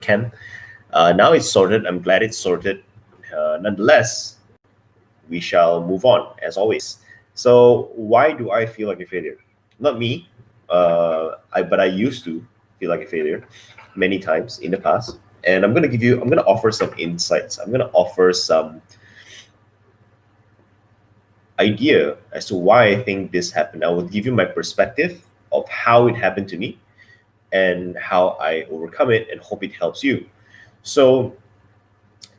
can. Now it's sorted. I'm glad it's sorted. Nonetheless, we shall move on as always. So why do I feel like a failure? Not me, but I used to feel like a failure many times in the past. And I'm gonna offer some insights. I'm gonna offer some idea as to why I think this happened. I will give you my perspective of how it happened to me and how I overcome it and hope it helps you. So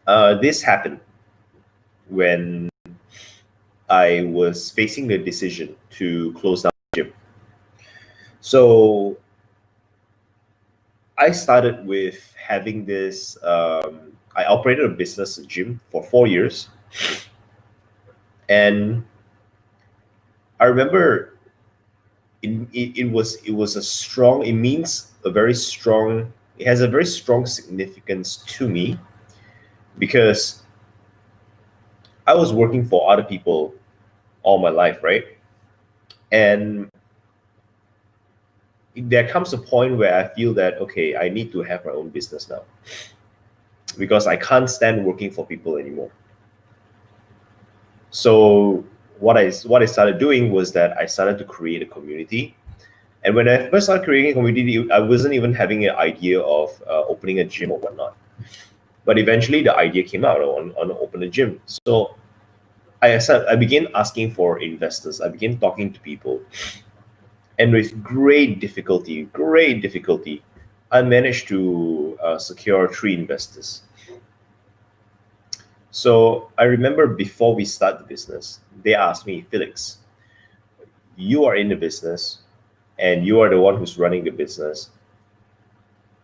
this happened when I was facing the decision to close down the gym. So I started with having this. I operated a business gym for 4 years, and I remember it was a strong. It means a very strong. It has a very strong significance to me because I was working for other people all my life, right? And there comes a point where I feel that okay, I need to have my own business now because I can't stand working for people anymore. So what I started doing was that I started to create a community. And when I first started creating a community, I wasn't even having an idea of opening a gym or whatnot. But eventually, the idea came out on open a gym. So I began asking for investors. I began talking to people, and with great difficulty, I managed to secure 3 investors. So I remember before we start the business, they asked me, Felix, you are in the business and you are the one who's running the business,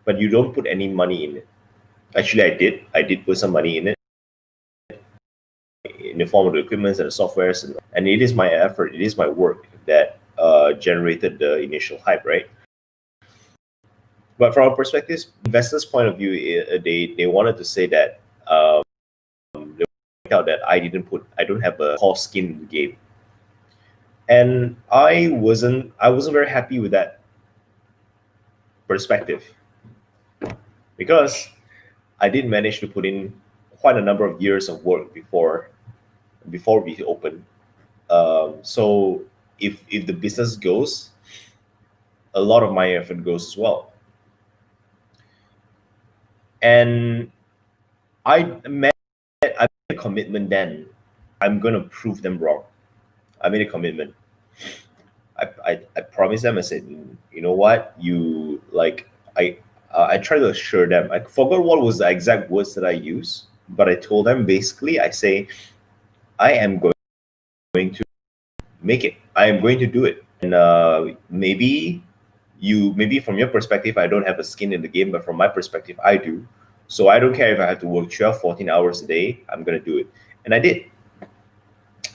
but you don't put any money in it. Actually, I did. I did put some money in it in the form of the equipment and the softwares, and it is my effort, it is my work that generated the initial hype, right? But from a perspective, investors' point of view, they wanted to say that they worked out that I don't have a core skin in the game, and I wasn't very happy with that perspective because I did manage to put in quite a number of years of work before we open. So if the business goes, a lot of my effort goes as well. And I made a commitment then. I'm gonna prove them wrong. I made a commitment. I promised them. I said, you know what, you like I tried to assure them. I forgot what was the exact words that I used, but I told them basically. I say, I am going to make it. I am going to do it. And maybe from your perspective, I don't have a skin in the game, but from my perspective, I do. So I don't care if I have to work 12, 14 hours a day. I'm going to do it. And I did.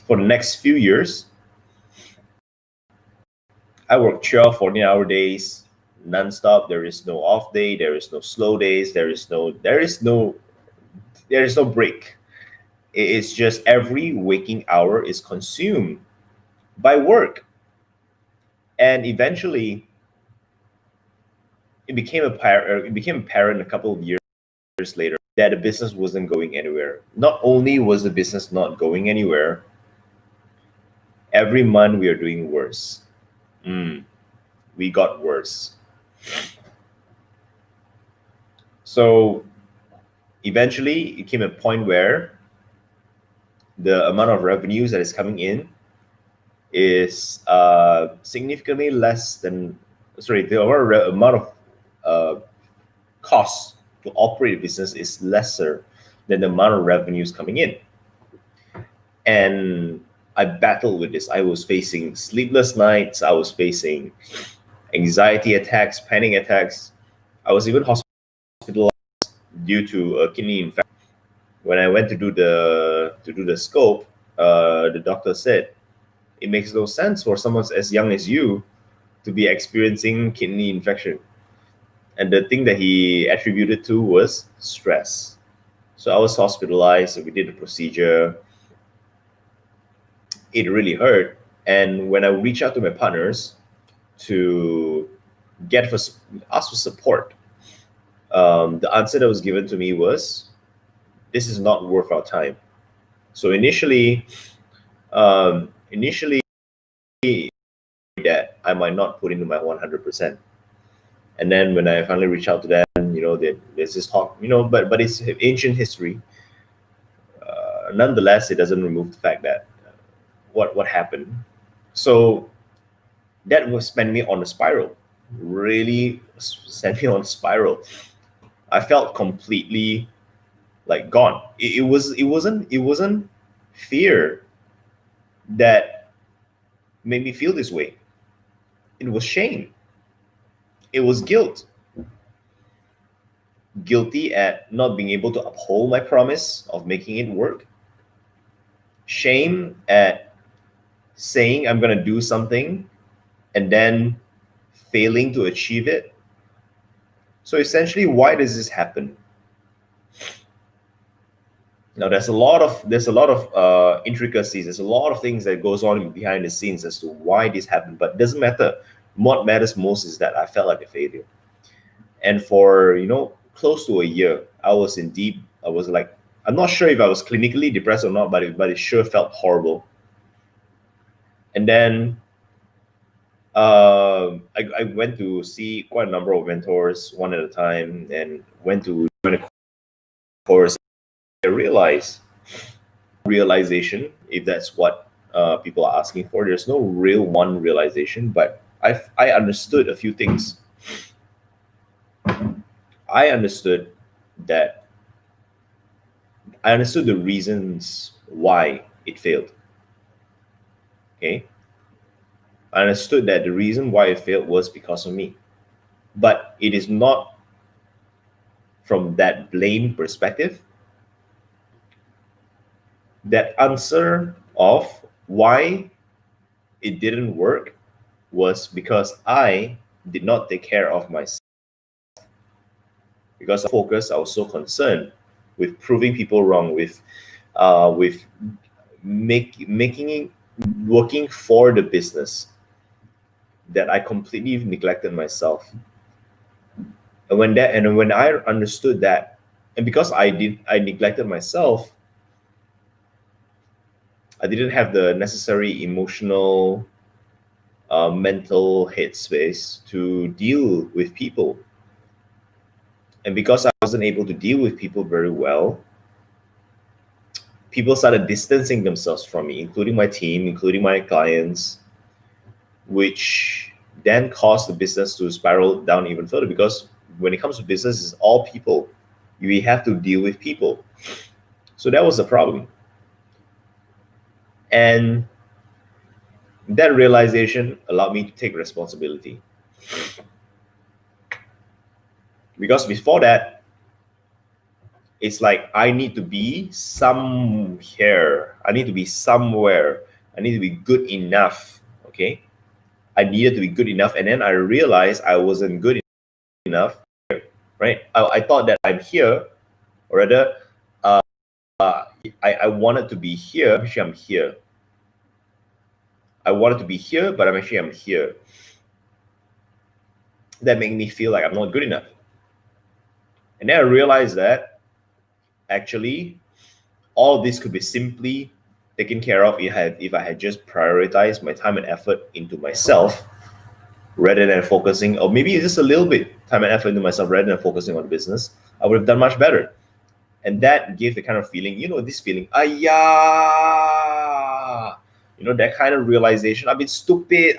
For the next few years, I worked 12, 14-hour days, nonstop. There is no off day. There is no slow days. There is no break. It's just every waking hour is consumed by work. And eventually, it became apparent a couple of years later that the business wasn't going anywhere. Not only was the business not going anywhere, every month we are doing worse. We got worse. So eventually, it came a point where the amount of revenues that is coming in is significantly less than, the amount of costs to operate a business is lesser than the amount of revenues coming in. And I battled with this. I was facing sleepless nights. I was facing anxiety attacks, panic attacks. I was even hospitalized due to a kidney infection. When I went to do the scope, the doctor said, it makes no sense for someone as young as you to be experiencing kidney infection. And the thing that he attributed to was stress. So I was hospitalized. We did the procedure. It really hurt. And when I reached out to my partners to ask for support, the answer that was given to me was, this is not worth our time. So initially that I might not put into my 100%. And then when I finally reach out to them, there's this talk, but it's ancient history. Nonetheless, it doesn't remove the fact that what happened. So that was sent me on a spiral. Really sent me on a spiral. I felt completely like gone. It wasn't fear that made me feel this way. It was shame. It was guilt. Guilty at not being able to uphold my promise of making it work. Shame at saying I'm going to do something and then failing to achieve it. So essentially, why does this happen? Now, there's a lot of intricacies. There's a lot of things that goes on behind the scenes as to why this happened, but it doesn't matter. What matters most is that I felt like a failure. And for, close to a year, I was like, I'm not sure if I was clinically depressed or not, but it sure felt horrible. And then I went to see quite a number of mentors one at a time, and went to join a course. I realized realization, if that's what people are asking for. There's no real one realization, but I understood a few things. I understood the reasons why it failed. Okay. I understood that the reason why it failed was because of me. But it is not from that blame perspective. That answer of why it didn't work was because I did not take care of myself. Because I was so concerned with proving people wrong, with making it working for the business, that I completely neglected myself. And when I understood that, and because I neglected myself, I didn't have the necessary emotional, mental headspace to deal with people. And because I wasn't able to deal with people very well, people started distancing themselves from me, including my team, including my clients, which then caused the business to spiral down even further. Because when it comes to business, it's all people. We have to deal with people. So that was the problem. And that realization allowed me to take responsibility. Because before that, it's like I need to be somewhere. I need to be somewhere. I need to be good enough. Okay. I needed to be good enough. And then I realized I wasn't good enough. Right. I thought that I'm here, or rather, I wanted to be here. Actually, I'm here. I wanted to be here, but I'm here. That made me feel like I'm not good enough. And then I realized that actually all of this could be simply taken care of if I had just prioritized my time and effort into myself, rather than focusing, or maybe just a little bit time and effort into myself rather than focusing on the business. I would have done much better. And that gave the kind of feeling, this feeling, that kind of realization. I've been stupid.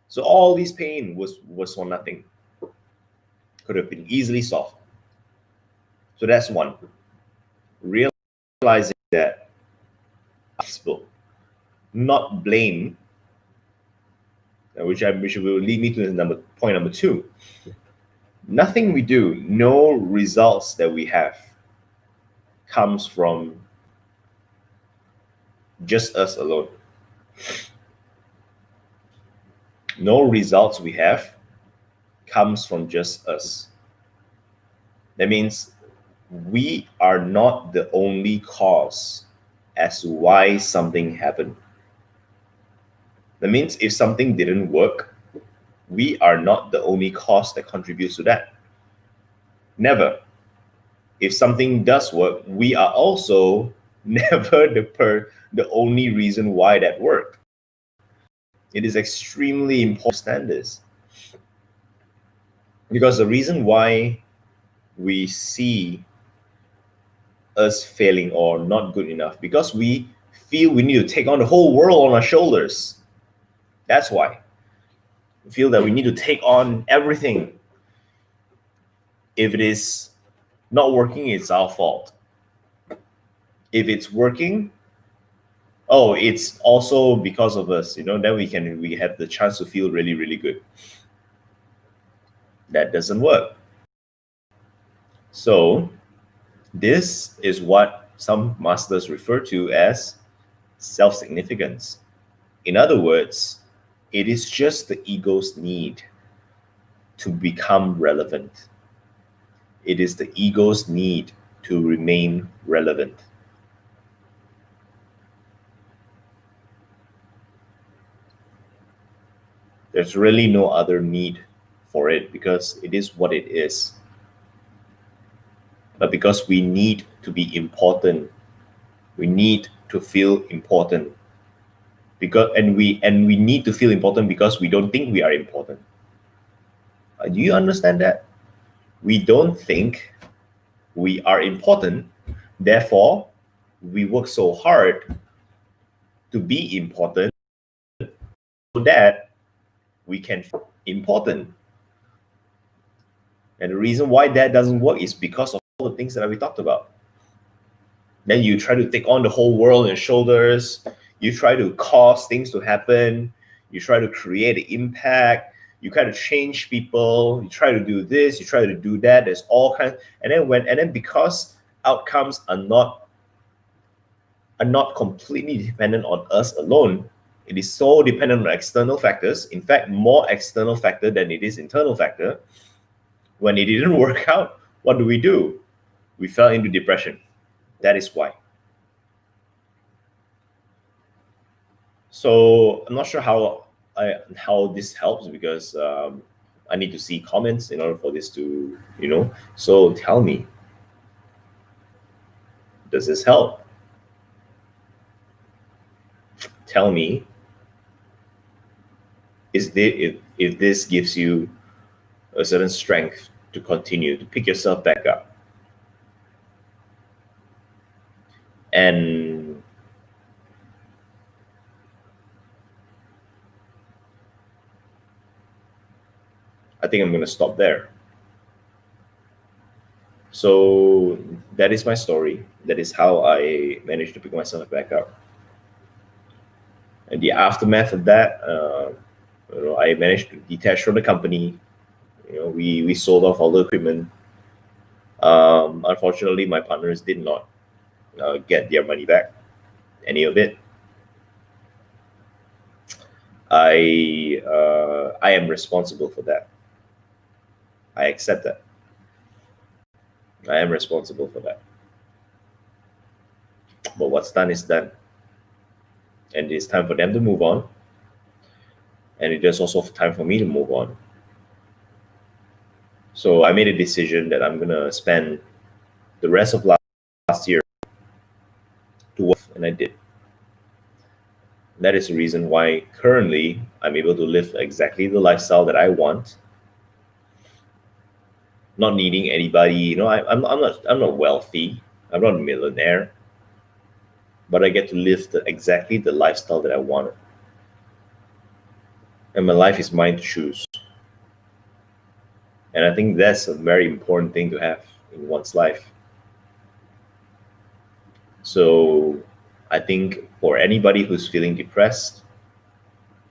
So all this pain was for nothing. Could have been easily solved. So that's one. Realizing that possible, not blame, which will lead me to point number two. Nothing we do, no results that we have comes from just us alone. No results we have comes from just us. That means we are not the only cause as to why something happened. That means if something didn't work, We are not the only cause that contributes to that. Never. If something does work, we are also never the only reason why that worked. It is extremely important to understand this. Because the reason why we see us failing or not good enough, because we feel we need to take on the whole world on our shoulders. That's why. We feel that we need to take on everything. If it is not working, it's our fault. If it's working, oh, it's also because of us, then we have the chance to feel really, really good. That doesn't work. So this is what some masters refer to as self-significance. In other words, it is just the ego's need to become relevant. It is the ego's need to remain relevant. There's really no other need for it because it is what it is. But because we need to be important, we need to feel important. We need to feel important because we don't think we are important. Do you understand that? We don't think we are important, therefore we work so hard to be important so that we can feel important. And the reason why that doesn't work is because of all the things that we talked about. Then you try to take on the whole world on your shoulders. You try to cause things to happen. You try to create an impact. You try to change people. You try to do this. You try to do that. There's all kinds. And then because outcomes are not completely dependent on us alone, it is so dependent on external factors. In fact, more external factor than it is internal factor. When it didn't work out, what do? We fell into depression. That is why. So I'm not sure how this helps because I need to see comments in order for this to, So tell me, does this help? Tell me, if this gives you a certain strength to continue to pick yourself back up. And I think I'm going to stop there. So that is my story. That is how I managed to pick myself back up. And the aftermath of that, I managed to detach from the company. We sold off all the equipment. Unfortunately, my partners did not get their money back, any of it. I am responsible for that. I accept that. I am responsible for that. But what's done is done. And it's time for them to move on. And it is also time for me to move on. So I made a decision that I'm going to spend the rest of last year to work, and I did. That is the reason why currently I'm able to live exactly the lifestyle that I want. Not needing anybody, I'm not wealthy. I'm not a millionaire. But I get to live exactly the lifestyle that I want. And my life is mine to choose. And I think that's a very important thing to have in one's life. So I think for anybody who's feeling depressed,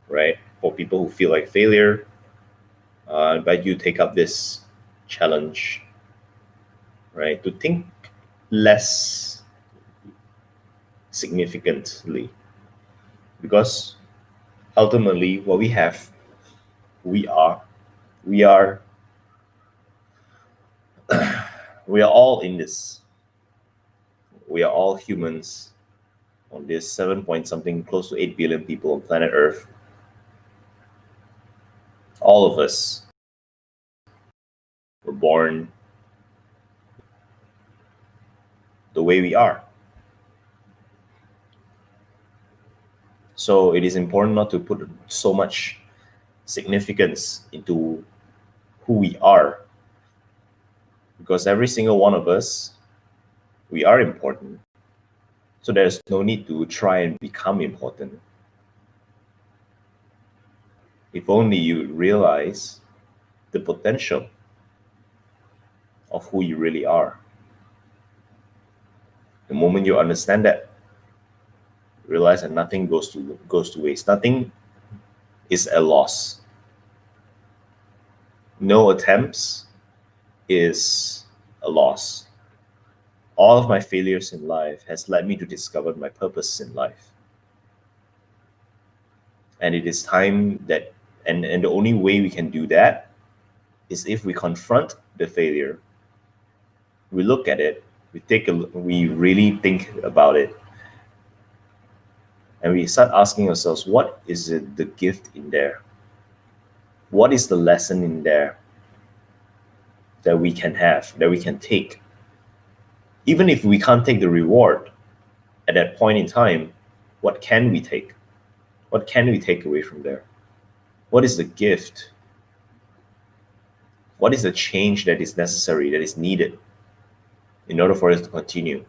right, for people who feel like failure, I invite you to take up this challenge, right, to think less significantly. Because ultimately what we have, we are all in this. We are all humans on this 7 point something, close to 8 billion people on planet Earth. All of us were born the way we are. So it is important not to put so much significance into who we are, because every single one of us, we are important. So there's no need to try and become important. If only you realize the potential of who you really are. The moment you understand that, realize that nothing goes to waste. Nothing is a loss. No attempts is a loss. All of my failures in life has led me to discover my purpose in life. And it is time that, and the only way we can do that is if we confront the failure, we look at it, we really think about it, and we start asking ourselves, what is it, the gift in there? What is the lesson in there that we can have, that we can take? Even if we can't take the reward at that point in time, what can we take? What can we take away from there? What is the gift? What is the change that is necessary, that is needed in order for us to continue?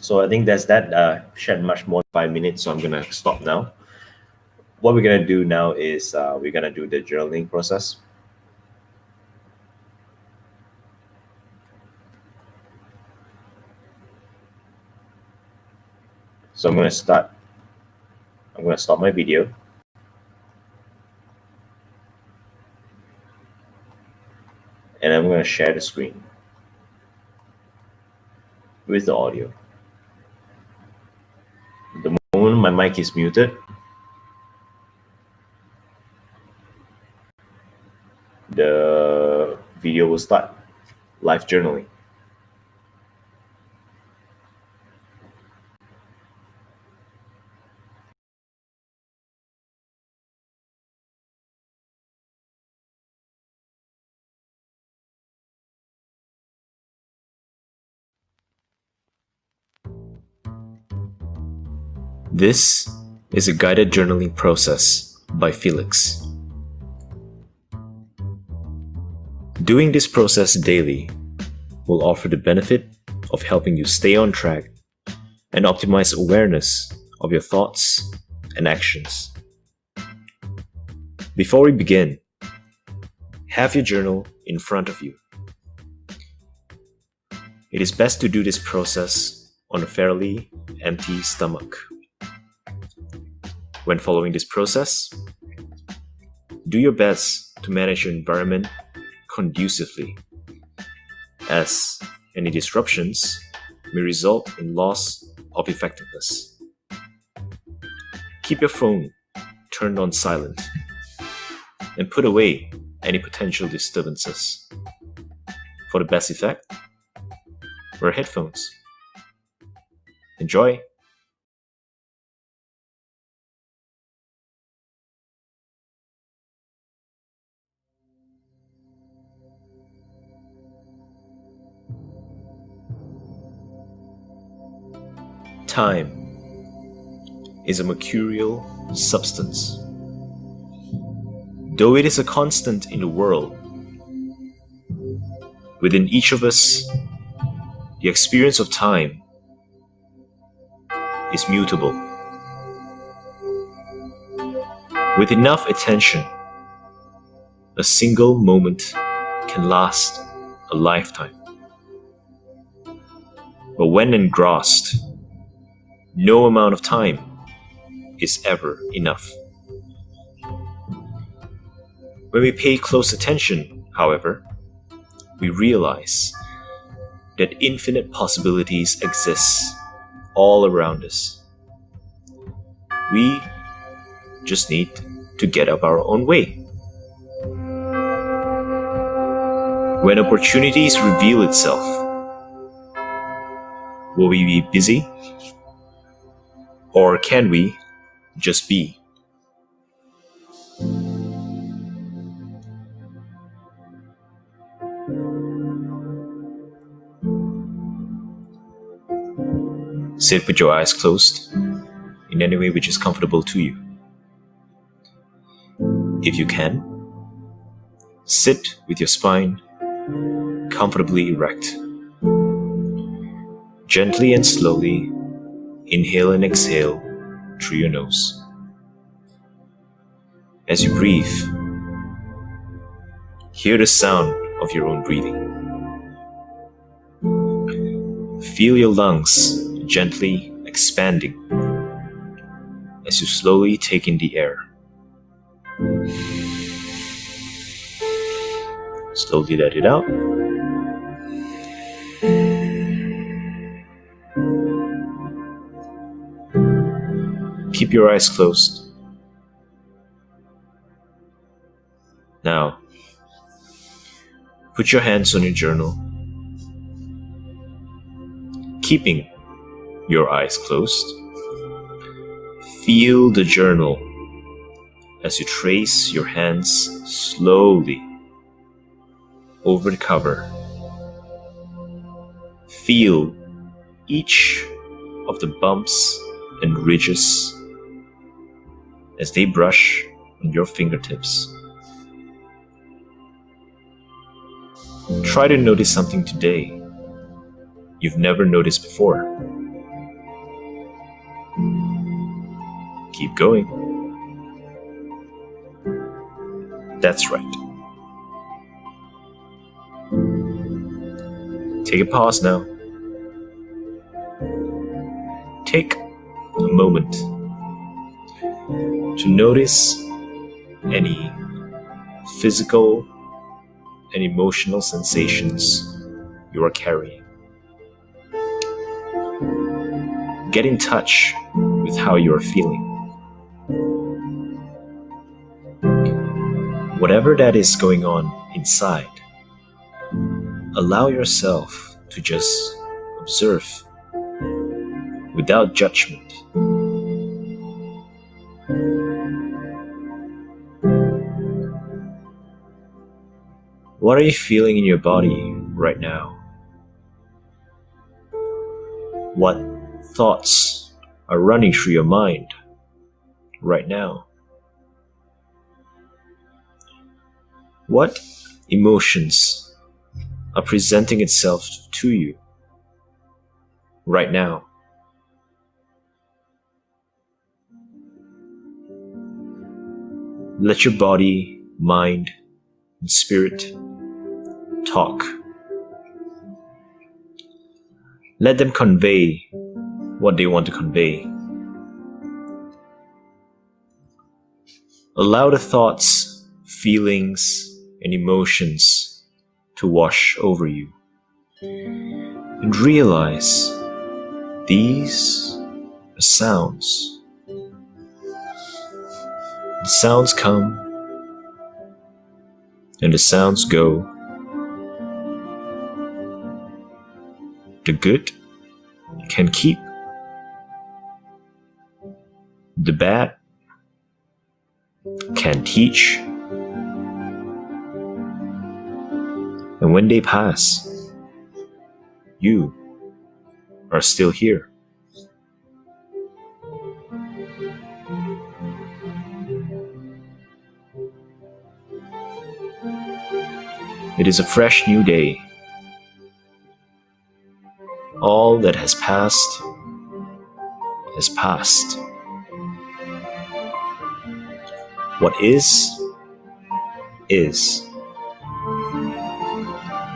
So I think that's that. Shared much more than 5 minutes, so I'm gonna stop now. What we're gonna do now is we're gonna do the journaling process. So I'm gonna stop my video. And I'm gonna share the screen with the audio. The moment my mic is muted, the video will start. Live journaling. This is a guided journaling process by Felix. Doing this process daily will offer the benefit of helping you stay on track and optimize awareness of your thoughts and actions. Before we begin, have your journal in front of you. It is best to do this process on a fairly empty stomach. When following this process, do your best to manage your environment conducively, as any disruptions may result in loss of effectiveness. Keep your phone turned on silent and put away any potential disturbances. For the best effect, wear headphones. Enjoy! Time is a mercurial substance. Though it is a constant in the world, within each of us, the experience of time is mutable. With enough attention, a single moment can last a lifetime. But when engrossed, no amount of time is ever enough. When we pay close attention, however, we realize that infinite possibilities exist all around us. We just need to get up our own way. When opportunities reveal itself, will we be busy? Or can we just be? Sit with your eyes closed in any way which is comfortable to you. If you can, sit with your spine comfortably erect. Gently and slowly inhale and exhale through your nose. As you breathe, hear the sound of your own breathing. Feel your lungs gently expanding as you slowly take in the air. Slowly let it out. Keep your eyes closed. Now, put your hands on your journal, keeping your eyes closed. Feel the journal as you trace your hands slowly over the cover. Feel each of the bumps and ridges as they brush on your fingertips. Try to notice something today you've never noticed before. Keep going. That's right. Take a pause now. Take a moment to notice any physical and emotional sensations you are carrying. Get in touch with how you are feeling. Whatever that is going on inside, allow yourself to just observe without judgment. What are you feeling in your body right now? What thoughts are running through your mind right now? What emotions are presenting itself to you right now? Let your body, mind, and spirit talk. Let them convey what they want to convey. Allow the thoughts, feelings, and emotions to wash over you. And realize these are sounds. The sounds come and the sounds go. The good can keep. The bad can teach. And when they pass, you are still here. It is a fresh new day. All that has passed has passed. What is.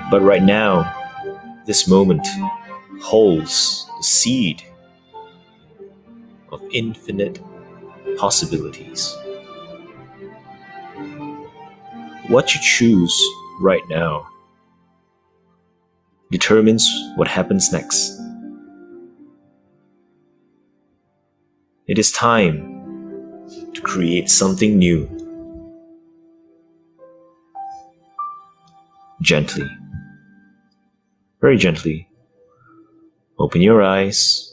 But right now, this moment holds the seed of infinite possibilities. What you choose right now determines what happens next. It is time to create something new. Gently, very gently, open your eyes.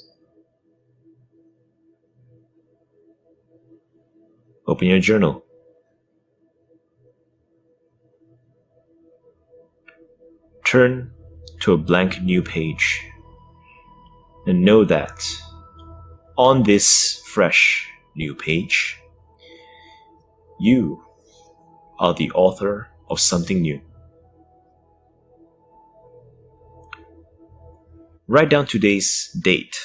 Open your journal. Turn to a blank new page and know that on this fresh new page, you are the author of something new. Write down today's date,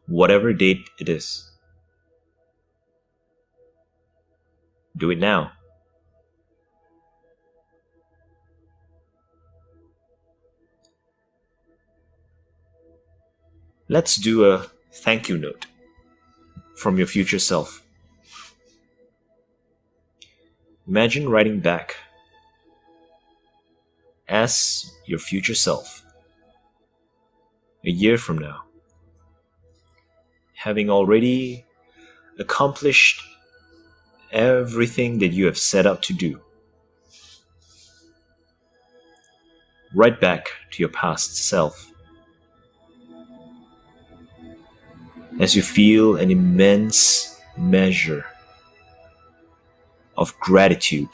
whatever date it is. Do it now. Let's do a thank you note from your future self. Imagine writing back as your future self a year from now, having already accomplished everything that you have set out to do. Write back to your past self as you feel an immense measure of gratitude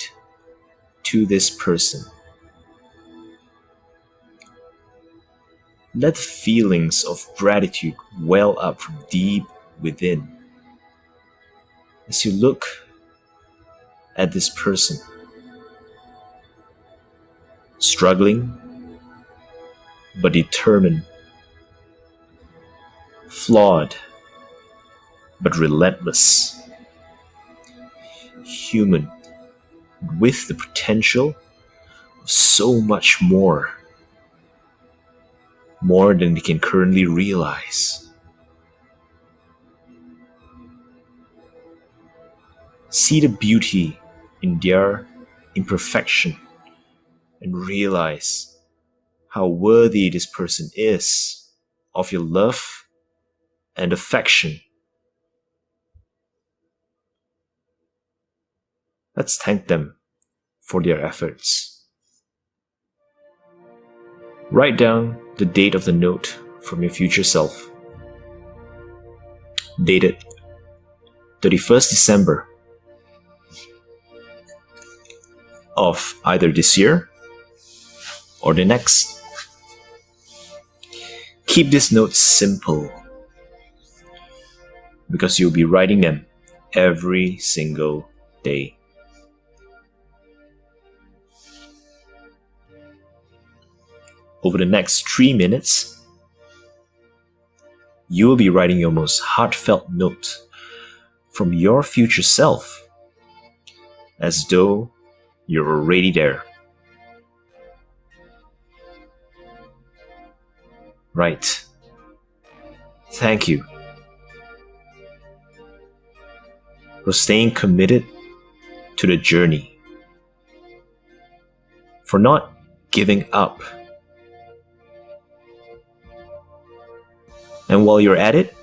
to this person. Let feelings of gratitude well up from deep within as you look at this person, struggling but determined, flawed but relentless, human with the potential of so much more than they can currently realize. See the beauty in their imperfection and realize how worthy this person is of your love and affection. Let's thank them for their efforts. Write down the date of the note from your future self. Dated 31st December of either this year or the next. Keep these notes simple because you'll be writing them every single day. Over the next 3 minutes, you will be writing your most heartfelt note from your future self as though you're already there. Right. Thank you for staying committed to the journey, for not giving up. And while you're at it,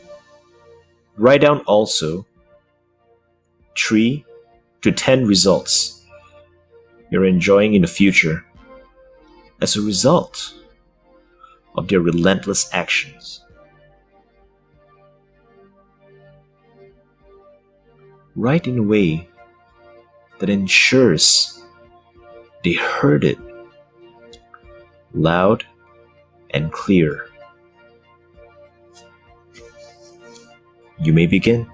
write down also 3 to 10 results you're enjoying in the future as a result of their relentless actions. Write in a way that ensures they heard it loud and clear. You may begin.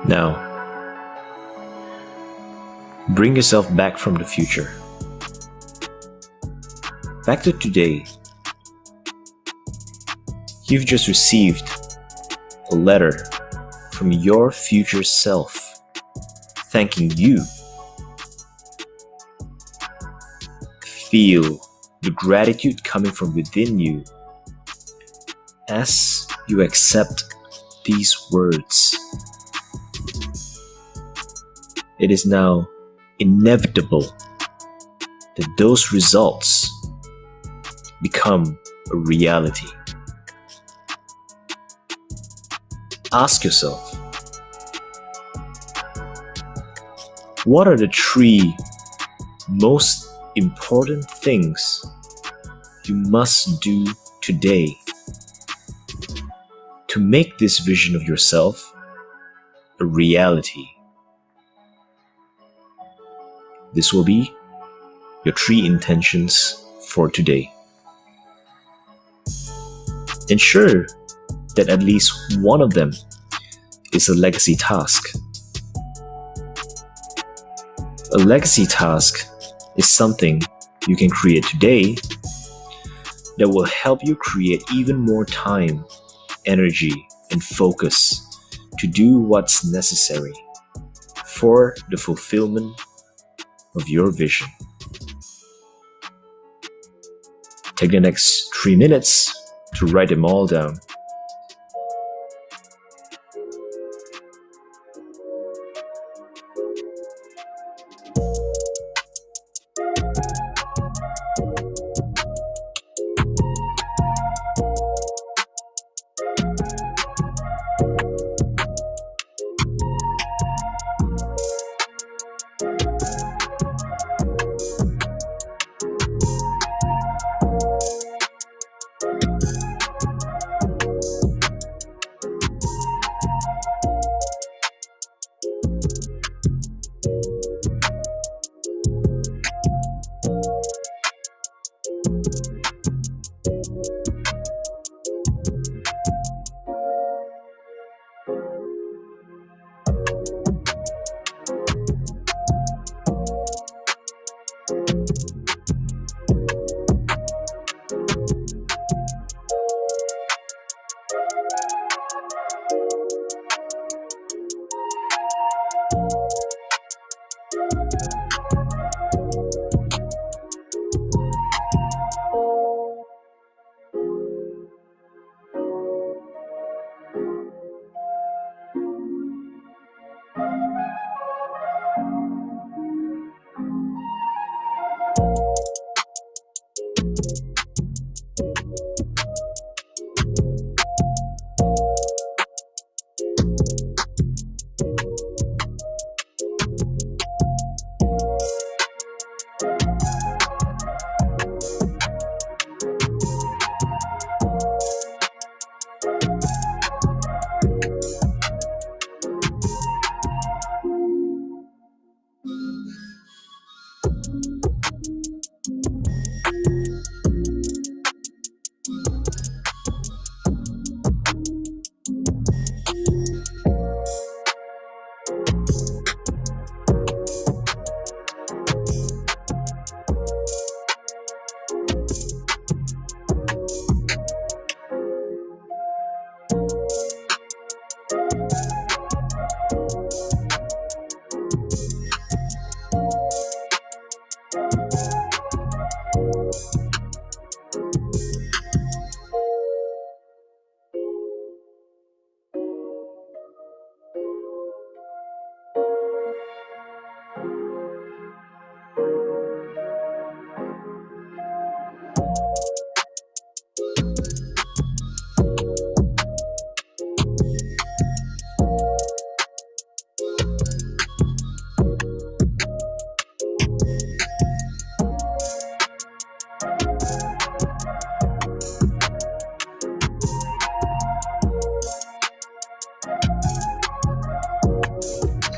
Now, bring yourself back from the future, back to today. You've just received a letter from your future self thanking you. Feel the gratitude coming from within you as you accept these words. It is now inevitable that those results become a reality. Ask yourself, what are the 3 most important things you must do today to make this vision of yourself a reality? This will be your 3 intentions for today. Ensure that at least one of them is a legacy task. A legacy task is something you can create today that will help you create even more time, energy, and focus to do what's necessary for the fulfillment of your vision. Take the next 3 minutes to write them all down.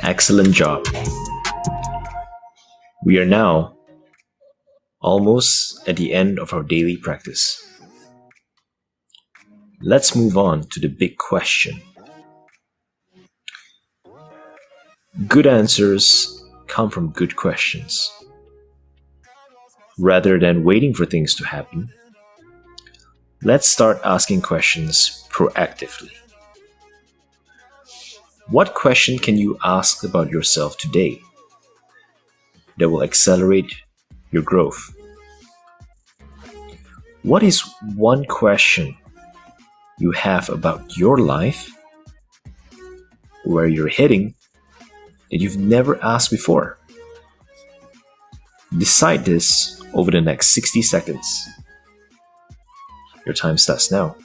Excellent job. We are now almost at the end of our daily practice. Let's move on to the big question. Good answers come from good questions. Rather than waiting for things to happen, let's start asking questions proactively. What question can you ask about yourself today that will accelerate your growth? What is one question you have about your life, where you're heading, that you've never asked before? Decide this over the next 60 seconds. Your time starts now.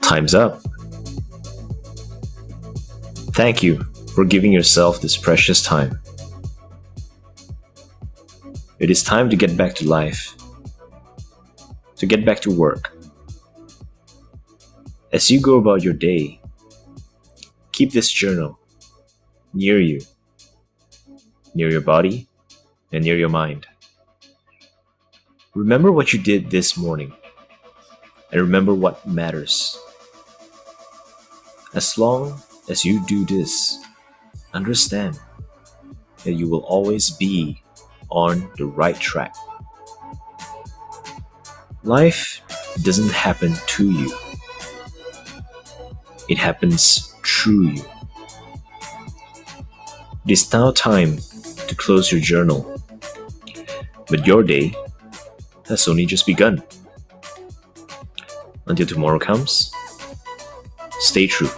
Time's up. Thank you for giving yourself this precious time. It is time to get back to life, to get back to work. As you go about your day, keep this journal near you, near your body, and near your mind. Remember what you did this morning, and remember what matters. As long as you do this, understand that you will always be on the right track. Life doesn't happen to you. It happens through you. It is now time to close your journal, but your day has only just begun. Until tomorrow comes, stay true.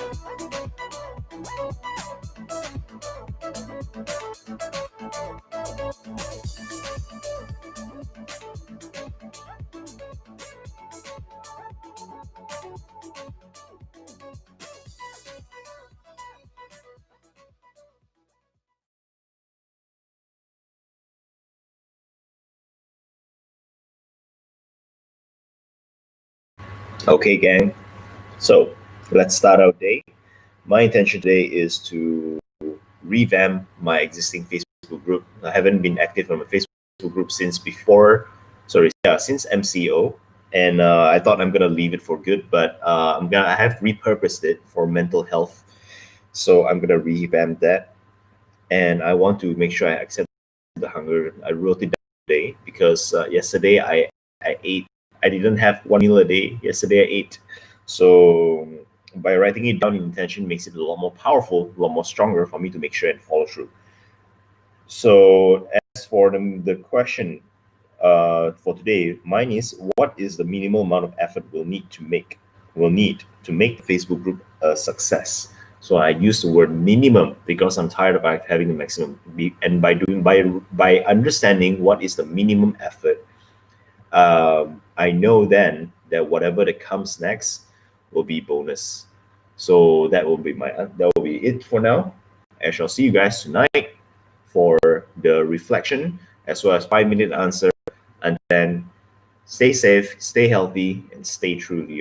Okay, gang. So let's start our day. My intention today is to revamp my existing Facebook group. I haven't been active on my Facebook group since since MCO, and I thought I'm gonna leave it for good, but I have repurposed it for mental health, so I'm gonna revamp that, and I want to make sure I accept the hunger. I wrote it down today because yesterday I ate. I didn't have one meal a day. Yesterday I ate. So by writing it down in intention makes it a lot more powerful, a lot more stronger for me to make sure and follow through. So as for the question for today, mine is, what is the minimal amount of effort we'll need to make the Facebook group a success? So I use the word minimum because I'm tired of having the maximum. And by understanding what is the minimum effort, I know then that whatever that comes next will be bonus. So that will be it for now. I shall see you guys tonight for the reflection as well as 5-minute answer. And then stay safe, stay healthy, and stay true to